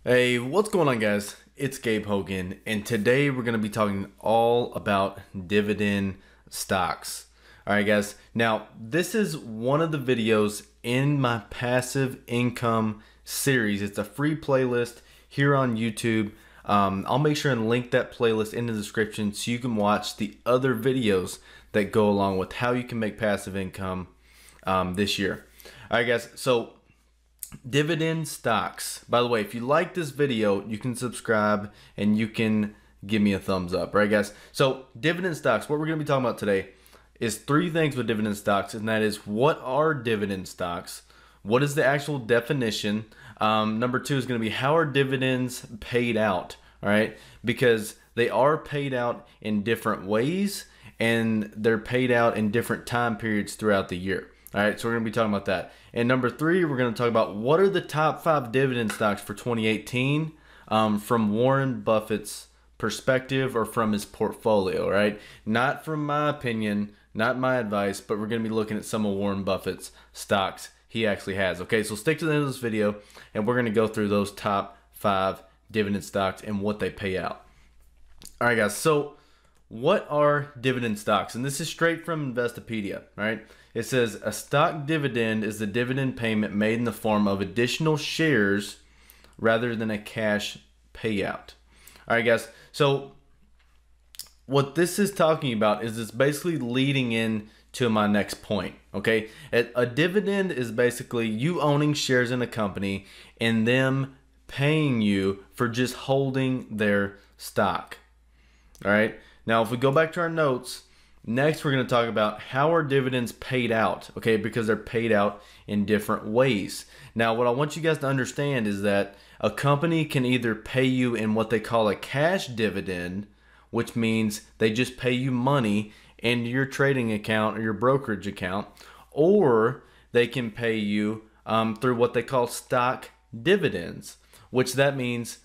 Hey, what's going on, guys? It's Gabe Hogan, and today we're going to be talking all about dividend stocks. All right, guys. Now, this is one of the videos in my passive income series. It's a free playlist here on YouTube. I'll make sure and link that playlist in the description so you can watch the other videos that go along with how you can make passive income this year. All right, guys. So dividend stocks. By the way, if you like this video, you can subscribe and you can give me a thumbs up, right, guys? So dividend stocks, what we're going to be talking about today is three things with dividend stocks, and that is, what are dividend stocks? What is the actual definition? Number two is going to be, how are dividends paid out? All right, because they are paid out in different ways and they're paid out in different time periods throughout the year. All right, so we're going to be talking about that. And number three, we're going to talk about what are the top 5 dividend stocks for 2018 from Warren Buffett's perspective or from his portfolio, right? Not from my opinion, not my advice, but we're going to be looking at some of Warren Buffett's stocks he actually has. Okay, so stick to the end of this video, and we're going to go through those top 5 dividend stocks and what they pay out. All right, guys, so what are dividend stocks? And this is straight from Investopedia, right? It says a stock dividend is the dividend payment made in the form of additional shares rather than a cash payout. All right, guys. So what this is talking about is it's basically leading in to my next point. Okay, a dividend is basically you owning shares in a company and them paying you for just holding their stock. All right. Now, if we go back to our notes, next we're going to talk about how are dividends paid out, okay, because they're paid out in different ways. Now, what I want you guys to understand is that a company can either pay you in what they call a cash dividend, which means they just pay you money into your trading account or your brokerage account, or they can pay you through what they call stock dividends, which that means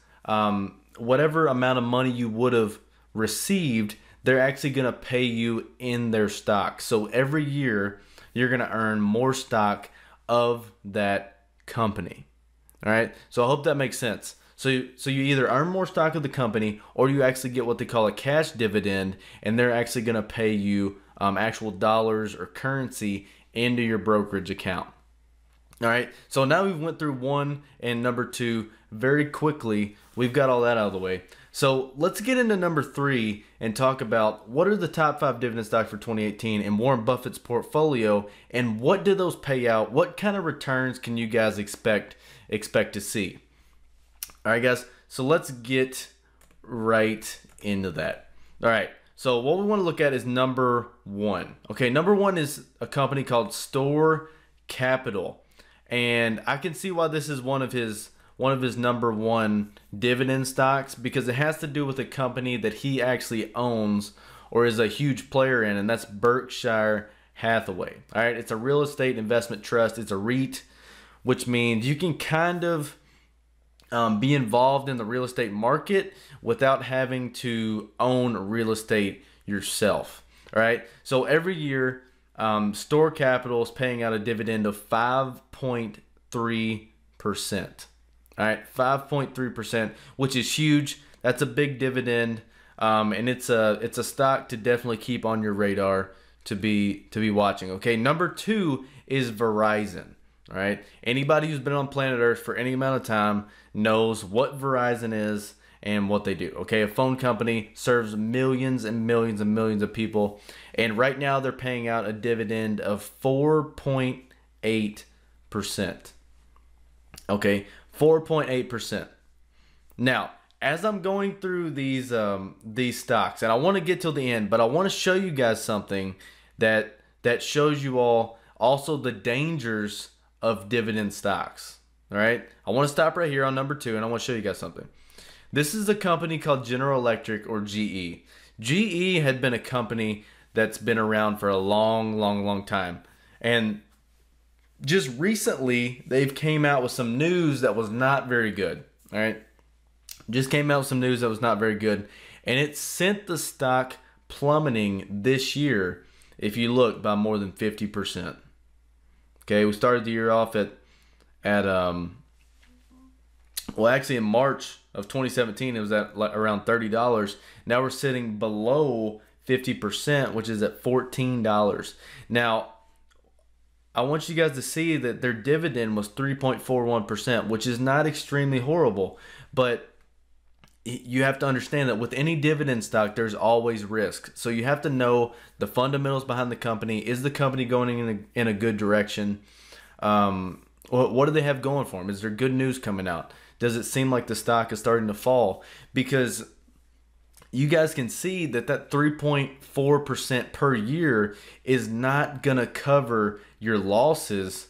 whatever amount of money you would have received, they're actually going to pay you in their stock. So every year you're going to earn more stock of that company. All right. So I hope that makes sense. So you either earn more stock of the company or you actually get what they call a cash dividend, and they're actually going to pay you actual dollars or currency into your brokerage account. All right. So now we've went through 1 and number 2 very quickly. We've got all that out of the way. So let's get into number 3 and talk about what are the top 5 dividend stocks for 2018 in Warren Buffett's portfolio, and what do those pay out? What kind of returns can you guys expect to see? All right, guys. So let's get right into that. All right. So what we want to look at is number 1. Okay, number 1 is a company called Store Capital, and I can see why this is one of his number 1 dividend stocks, because it has to do with a company that he actually owns or is a huge player in, and that's Berkshire Hathaway. All right, it's a real estate investment trust. It's a REIT, which means you can kind of be involved in the real estate market without having to own real estate yourself. All right, so every year Store Capital is paying out a dividend of 5.3%. All right, 5.3%, which is huge. That's a big dividend, and it's a stock to definitely keep on your radar to be watching. Okay, number 2 is Verizon. All right, anybody who's been on planet Earth for any amount of time knows what Verizon is and what they do. Okay, a phone company serves millions and millions and millions of people, and right now they're paying out a dividend of 4.8%. Okay, 4.8%. Now, as I'm going through these stocks, and I want to get till the end, but I want to show you guys something that shows you all also the dangers of dividend stocks. All right, I want to stop right here on number 2, and I want to show you guys something. This is a company called General Electric, or GE. GE had been a company that's been around for a long time, and just recently they've came out with some news that was not very good. All right, just came out with some news that was not very good, and it sent the stock plummeting this year, if you look, by more than 50%. Okay, we started the year off at Well, actually in March of 2017, it was at like around $30. Now we're sitting below 50%, which is at $14. Now, I want you guys to see that their dividend was 3.41%, which is not extremely horrible, but you have to understand that with any dividend stock, there's always risk. So you have to know the fundamentals behind the company. Is the company going in a good direction? What do they have going for them? Is there good news coming out? Does it seem like the stock is starting to fall? Because you guys can see that 3.4% per year is not going to cover your losses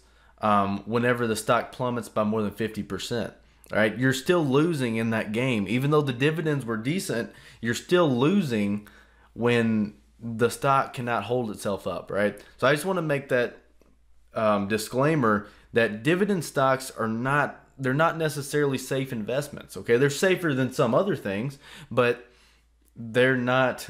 whenever the stock plummets by more than 50%. All right, you're still losing in that game. Even though the dividends were decent, you're still losing when the stock cannot hold itself up, right? So I just want to make that disclaimer that dividend stocks are they're not necessarily safe investments, okay? They're safer than some other things, but they're not,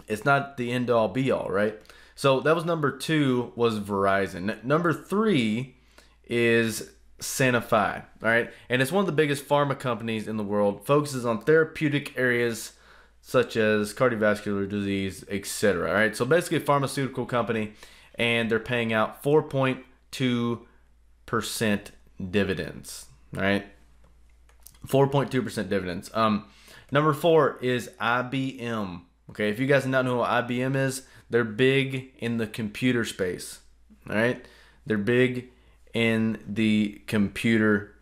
it's not the end all be all, right? So that was number 2 was Verizon. Number 3 is Sanofi, all right? And it's one of the biggest pharma companies in the world, focuses on therapeutic areas such as cardiovascular disease, etc. All right, so basically a pharmaceutical company, and they're paying out 4.2% dividends, all right? 4.2% dividends. Number 4 is IBM. Okay, if you guys do not know what IBM is, they're big in the computer space, all right? They're big in the computer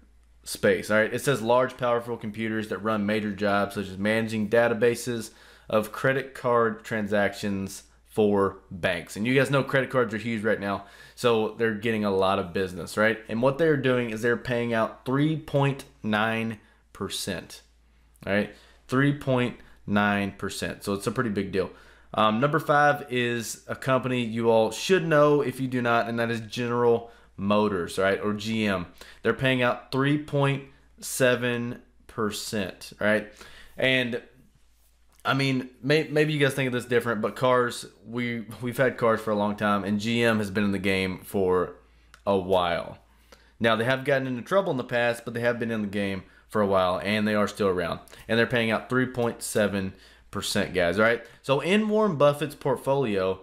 space, all right? It says large, powerful computers that run major jobs such as managing databases of credit card transactions for banks. And you guys know credit cards are huge right now, so they're getting a lot of business, right? And what they're doing is they're paying out 3.9%, all right? 3.9%. So it's a pretty big deal. Number 5 is a company you all should know if you do not, and that is General Motors, right? Or GM. They're paying out 3.7%, right? And I mean, maybe you guys think of this different, but cars, we've had cars for a long time, and GM has been in the game for a while. Now, they have gotten into trouble in the past, but they have been in the game for a while, and they are still around. And they're paying out 3.7%, guys, all right? So in Warren Buffett's portfolio,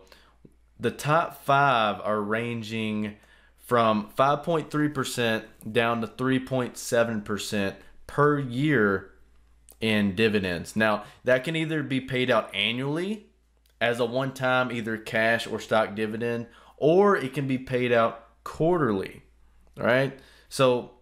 the top 5 are ranging from 5.3% down to 3.7% per year in dividends. Now, that can either be paid out annually as a one-time either cash or stock dividend, or it can be paid out quarterly, all right? So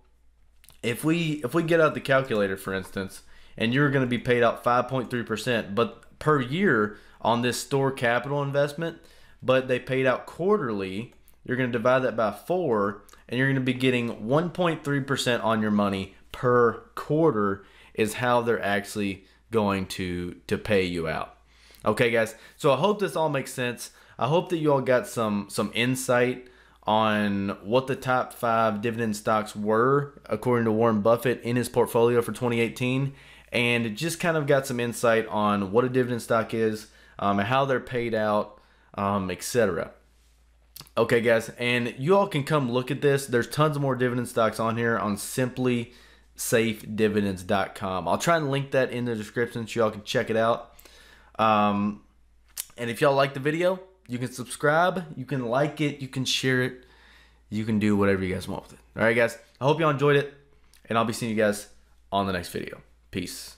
if we get out the calculator, for instance, and you're going to be paid out 5.3%, but per year on this store capital investment, but they paid out quarterly, you're going to divide that by 4, and you're going to be getting 1.3% on your money per quarter is how they're actually going to pay you out. Okay, guys, so I hope this all makes sense. I hope that you all got some insight on what the top 5 dividend stocks were according to Warren Buffett in his portfolio for 2018, and just kind of got some insight on what a dividend stock is, and how they're paid out, etc. Okay, guys, and you all can come look at this. There's tons of more dividend stocks on here on simplysafedividends.com. I'll try and link that in the description so y'all can check it out. And if y'all like the video, you can subscribe, you can like it, you can share it, you can do whatever you guys want with it. All right, guys, I hope y'all enjoyed it, and I'll be seeing you guys on the next video. Peace.